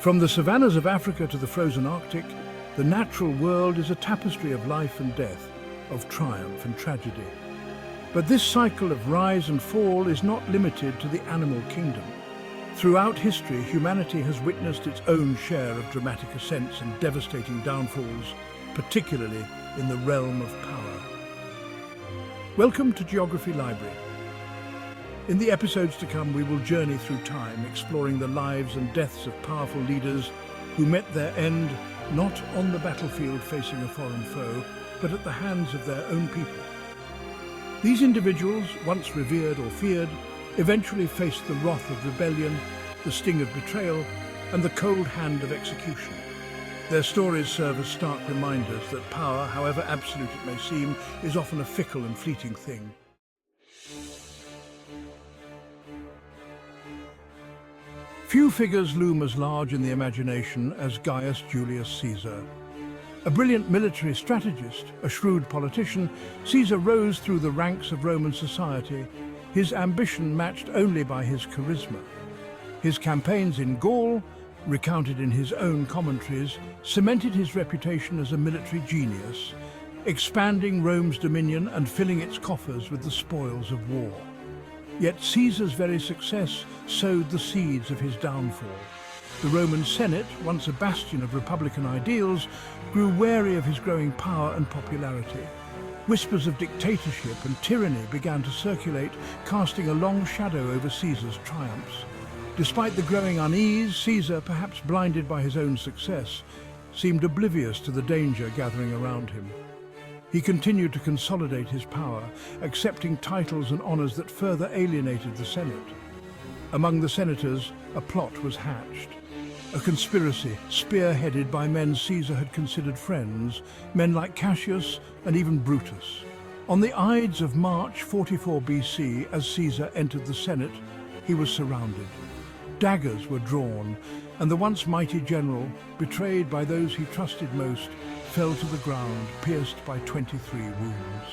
From the savannas of Africa to the frozen Arctic, the natural world is a tapestry of life and death, of triumph and tragedy. But this cycle of rise and fall is not limited to the animal kingdom. Throughout history, humanity has witnessed its own share of dramatic ascents and devastating downfalls, particularly in the realm of power. Welcome to Geography Library. In the episodes to come, we will journey through time, exploring the lives and deaths of powerful leaders who met their end not on the battlefield facing a foreign foe, but at the hands of their own people. These individuals, once revered or feared, eventually faced the wrath of rebellion, the sting of betrayal, and the cold hand of execution. Their stories serve as stark reminders that power, however absolute it may seem, is often a fickle and fleeting thing. Few figures loom as large in the imagination as Gaius Julius Caesar. A brilliant military strategist, a shrewd politician, Caesar rose through the ranks of Roman society, his ambition matched only by his charisma. His campaigns in Gaul, recounted in his own commentaries, cemented his reputation as a military genius, expanding Rome's dominion and filling its coffers with the spoils of war. Yet Caesar's very success sowed the seeds of his downfall. The Roman Senate, once a bastion of republican ideals, grew wary of his growing power and popularity. Whispers of dictatorship and tyranny began to circulate, casting a long shadow over Caesar's triumphs. Despite the growing unease, Caesar, perhaps blinded by his own success, seemed oblivious to the danger gathering around him. He continued to consolidate his power, accepting titles and honors that further alienated the Senate. Among the senators, a plot was hatched. A conspiracy spearheaded by men Caesar had considered friends, men like Cassius and even Brutus. On the Ides of March 44 BC, as Caesar entered the Senate, he was surrounded. Daggers were drawn, and the once mighty general, betrayed by those he trusted most, fell to the ground, pierced by 23 wounds.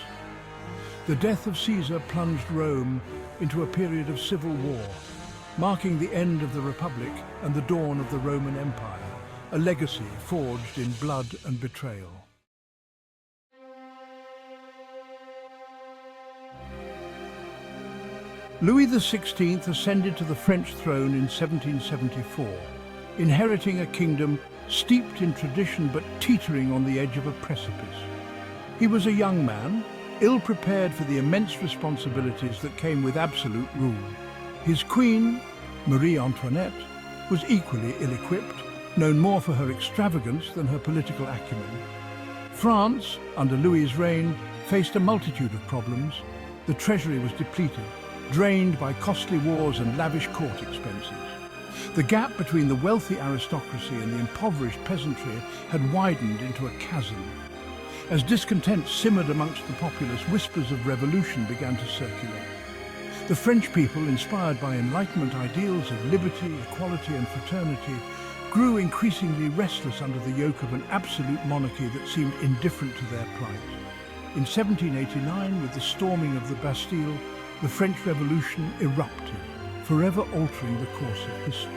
The death of Caesar plunged Rome into a period of civil war, marking the end of the Republic and the dawn of the Roman Empire, a legacy forged in blood and betrayal. Louis XVI ascended to the French throne in 1774, inheriting a kingdom steeped in tradition but teetering on the edge of a precipice. He was a young man, ill-prepared for the immense responsibilities that came with absolute rule. His queen, Marie Antoinette, was equally ill-equipped, known more for her extravagance than her political acumen. France, under Louis's reign, faced a multitude of problems. The treasury was depleted, drained by costly wars and lavish court expenses. The gap between the wealthy aristocracy and the impoverished peasantry had widened into a chasm. As discontent simmered amongst the populace, whispers of revolution began to circulate. The French people, inspired by Enlightenment ideals of liberty, equality and fraternity, grew increasingly restless under the yoke of an absolute monarchy that seemed indifferent to their plight. In 1789, with the storming of the Bastille, the French Revolution erupted, forever altering the course of history.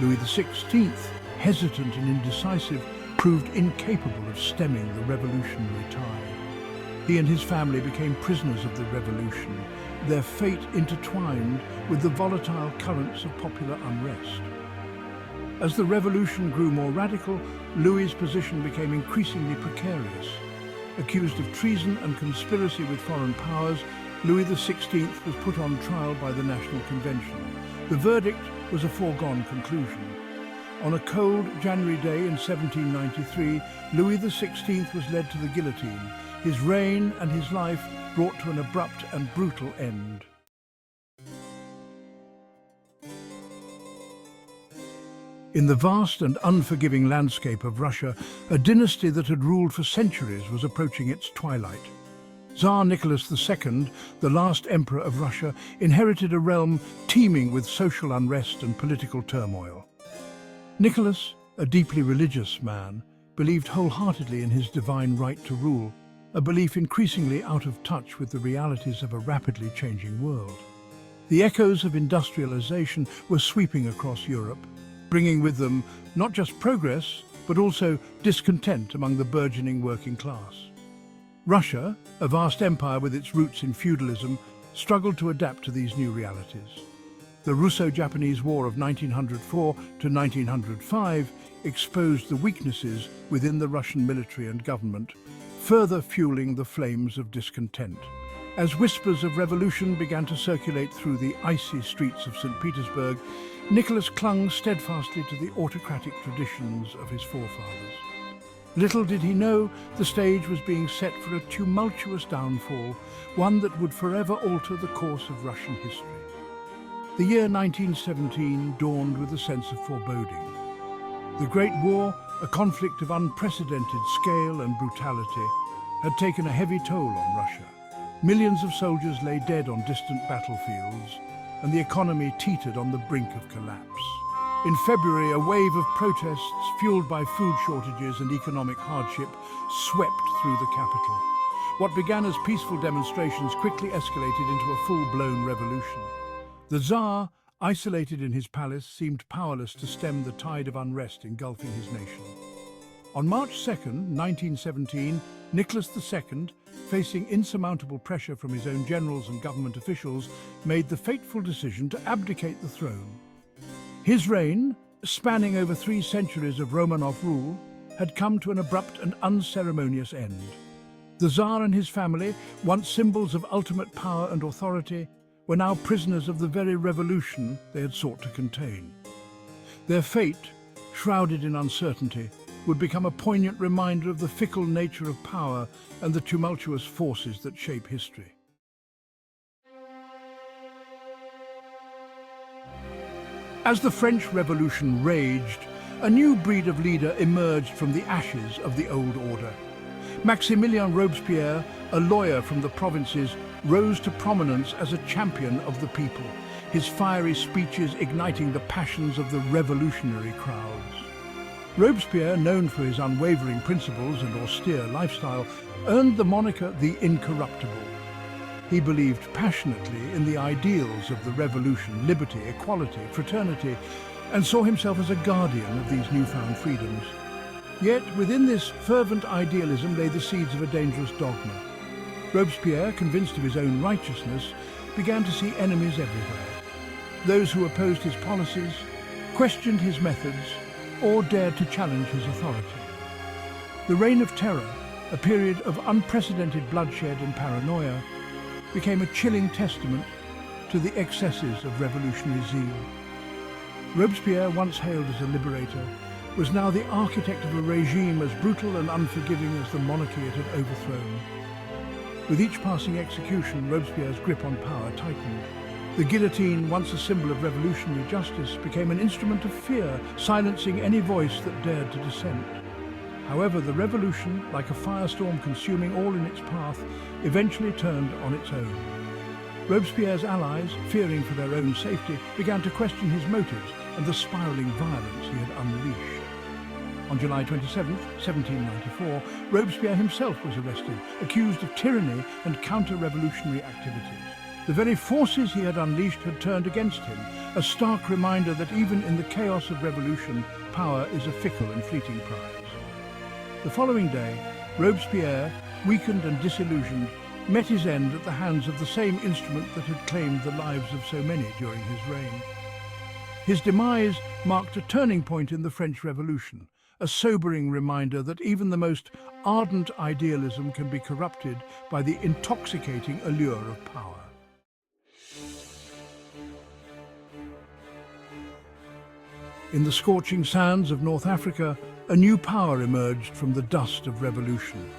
Louis XVI, hesitant and indecisive, proved incapable of stemming the revolutionary tide. He and his family became prisoners of the revolution, their fate intertwined with the volatile currents of popular unrest. As the revolution grew more radical, Louis's position became increasingly precarious. Accused of treason and conspiracy with foreign powers, Louis XVI was put on trial by the National Convention. The verdict was a foregone conclusion. On a cold January day in 1793, Louis XVI was led to the guillotine, his reign and his life brought to an abrupt and brutal end. In the vast and unforgiving landscape of Russia, a dynasty that had ruled for centuries was approaching its twilight. Tsar Nicholas II, the last emperor of Russia, inherited a realm teeming with social unrest and political turmoil. Nicholas, a deeply religious man, believed wholeheartedly in his divine right to rule, a belief increasingly out of touch with the realities of a rapidly changing world. The echoes of industrialization were sweeping across Europe. bringing with them not just progress, but also discontent among the burgeoning working class. Russia, a vast empire with its roots in feudalism, struggled to adapt to these new realities. The Russo-Japanese War of 1904 to 1905 exposed the weaknesses within the Russian military and government, further fueling the flames of discontent. As whispers of revolution began to circulate through the icy streets of St. Petersburg, Nicholas clung steadfastly to the autocratic traditions of his forefathers. Little did he know the stage was being set for a tumultuous downfall, one that would forever alter the course of Russian history. The year 1917 dawned with a sense of foreboding. The Great War, a conflict of unprecedented scale and brutality, had taken a heavy toll on Russia. Millions of soldiers lay dead on distant battlefields, and the economy teetered on the brink of collapse. In February, a wave of protests fueled by food shortages and economic hardship swept through the capital. What began as peaceful demonstrations quickly escalated into a full-blown revolution. The Tsar, isolated in his palace, seemed powerless to stem the tide of unrest engulfing his nation. On March 2nd, 1917, Nicholas II, facing insurmountable pressure from his own generals and government officials, made the fateful decision to abdicate the throne. His reign, spanning over 3 centuries of Romanov rule, had come to an abrupt and unceremonious end. The Tsar and his family, once symbols of ultimate power and authority, were now prisoners of the very revolution they had sought to contain. Their fate, shrouded in uncertainty, would become a poignant reminder of the fickle nature of power and the tumultuous forces that shape history. As the French Revolution raged, a new breed of leader emerged from the ashes of the old order. Maximilien Robespierre, a lawyer from the provinces, rose to prominence as a champion of the people, his fiery speeches igniting the passions of the revolutionary crowds. Robespierre, known for his unwavering principles and austere lifestyle, earned the moniker the Incorruptible. He believed passionately in the ideals of the revolution, liberty, equality, fraternity, and saw himself as a guardian of these newfound freedoms. Yet within this fervent idealism lay the seeds of a dangerous dogma. Robespierre, convinced of his own righteousness, began to see enemies everywhere. Those who opposed his policies, questioned his methods, or dared to challenge his authority. The Reign of Terror, a period of unprecedented bloodshed and paranoia, became a chilling testament to the excesses of revolutionary zeal. Robespierre, once hailed as a liberator, was now the architect of a regime as brutal and unforgiving as the monarchy it had overthrown. With each passing execution, Robespierre's grip on power tightened. The guillotine, once a symbol of revolutionary justice, became an instrument of fear, silencing any voice that dared to dissent. However, the revolution, like a firestorm consuming all in its path, eventually turned on its own. Robespierre's allies, fearing for their own safety, began to question his motives and the spiralling violence he had unleashed. On July 27, 1794, Robespierre himself was arrested, accused of tyranny and counter-revolutionary activities. The very forces he had unleashed had turned against him, a stark reminder that even in the chaos of revolution, power is a fickle and fleeting prize. The following day, Robespierre, weakened and disillusioned, met his end at the hands of the same instrument that had claimed the lives of so many during his reign. His demise marked a turning point in the French Revolution, a sobering reminder that even the most ardent idealism can be corrupted by the intoxicating allure of power. In the scorching sands of North Africa, a new power emerged from the dust of revolution.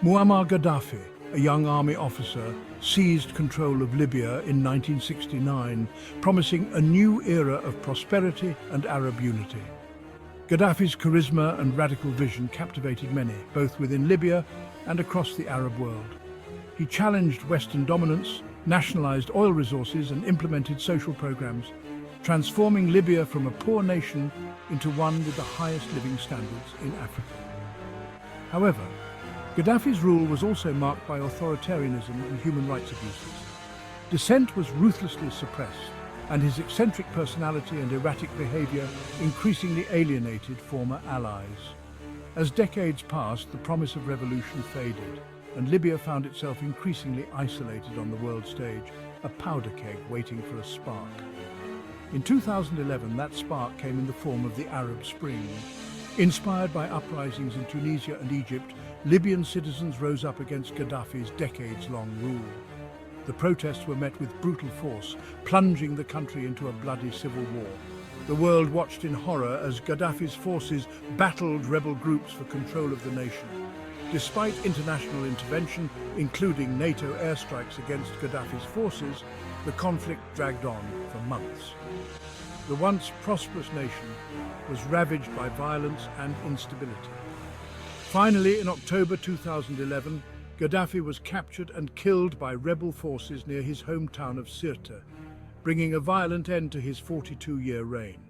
Muammar Gaddafi, a young army officer, seized control of Libya in 1969, promising a new era of prosperity and Arab unity. Gaddafi's charisma and radical vision captivated many, both within Libya and across the Arab world. He challenged Western dominance, nationalized oil resources and implemented social programs, transforming Libya from a poor nation into one with the highest living standards in Africa. However, Gaddafi's rule was also marked by authoritarianism and human rights abuses. Dissent was ruthlessly suppressed, and his eccentric personality and erratic behavior increasingly alienated former allies. As decades passed, the promise of revolution faded, and Libya found itself increasingly isolated on the world stage, a powder keg waiting for a spark. In 2011, that spark came in the form of the Arab Spring. Inspired by uprisings in Tunisia and Egypt, Libyan citizens rose up against Gaddafi's decades-long rule. The protests were met with brutal force, plunging the country into a bloody civil war. The world watched in horror as Gaddafi's forces battled rebel groups for control of the nation. Despite international intervention, including NATO airstrikes against Gaddafi's forces, the conflict dragged on for months. The once prosperous nation was ravaged by violence and instability. Finally, in October 2011, Gaddafi was captured and killed by rebel forces near his hometown of Sirte, bringing a violent end to his 42-year reign.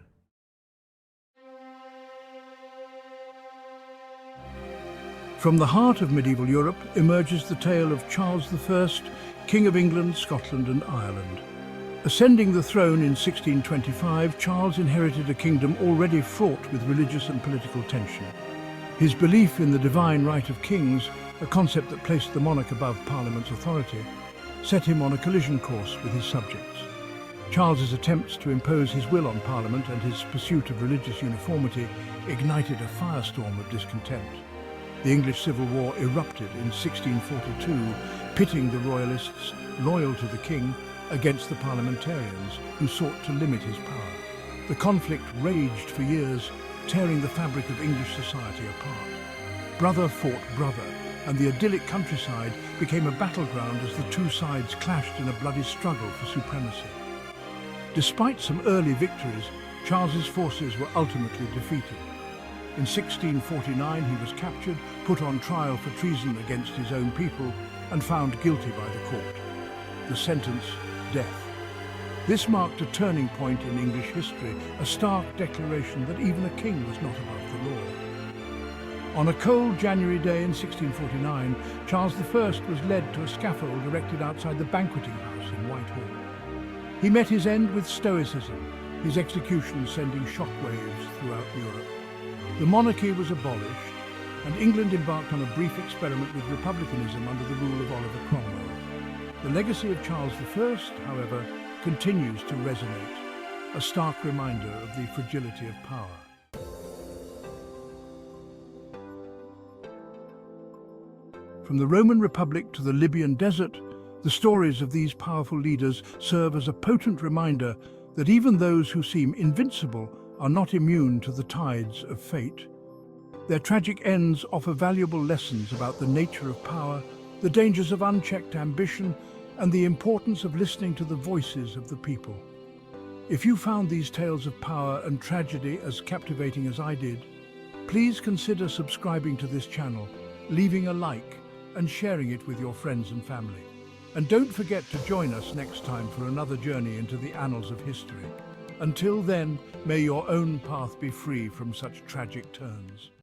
From the heart of medieval Europe emerges the tale of Charles I, King of England, Scotland and Ireland. Ascending the throne in 1625, Charles inherited a kingdom already fraught with religious and political tension. His belief in the divine right of kings, a concept that placed the monarch above Parliament's authority, set him on a collision course with his subjects. Charles's attempts to impose his will on Parliament and his pursuit of religious uniformity ignited a firestorm of discontent. The English Civil War erupted in 1642, pitting the royalists loyal to the king against the parliamentarians who sought to limit his power. The conflict raged for years, tearing the fabric of English society apart. Brother fought brother, and the idyllic countryside became a battleground as the two sides clashed in a bloody struggle for supremacy. Despite some early victories, Charles's forces were ultimately defeated. In 1649 he was captured, put on trial for treason against his own people, and found guilty by the court. The sentence, death. This marked a turning point in English history, a stark declaration that even a king was not above the law. On a cold January day in 1649, Charles I was led to a scaffold erected outside the banqueting house in Whitehall. He met his end with stoicism, his execution sending shockwaves throughout Europe. The monarchy was abolished, and England embarked on a brief experiment with republicanism under the rule of Oliver Cromwell. The legacy of Charles I, however, continues to resonate, a stark reminder of the fragility of power. From the Roman Republic to the Libyan desert, the stories of these powerful leaders serve as a potent reminder that even those who seem invincible are not immune to the tides of fate. Their tragic ends offer valuable lessons about the nature of power, the dangers of unchecked ambition, and the importance of listening to the voices of the people. If you found these tales of power and tragedy as captivating as I did, please consider subscribing to this channel, leaving a like, and sharing it with your friends and family. And don't forget to join us next time for another journey into the annals of history. Until then, may your own path be free from such tragic turns.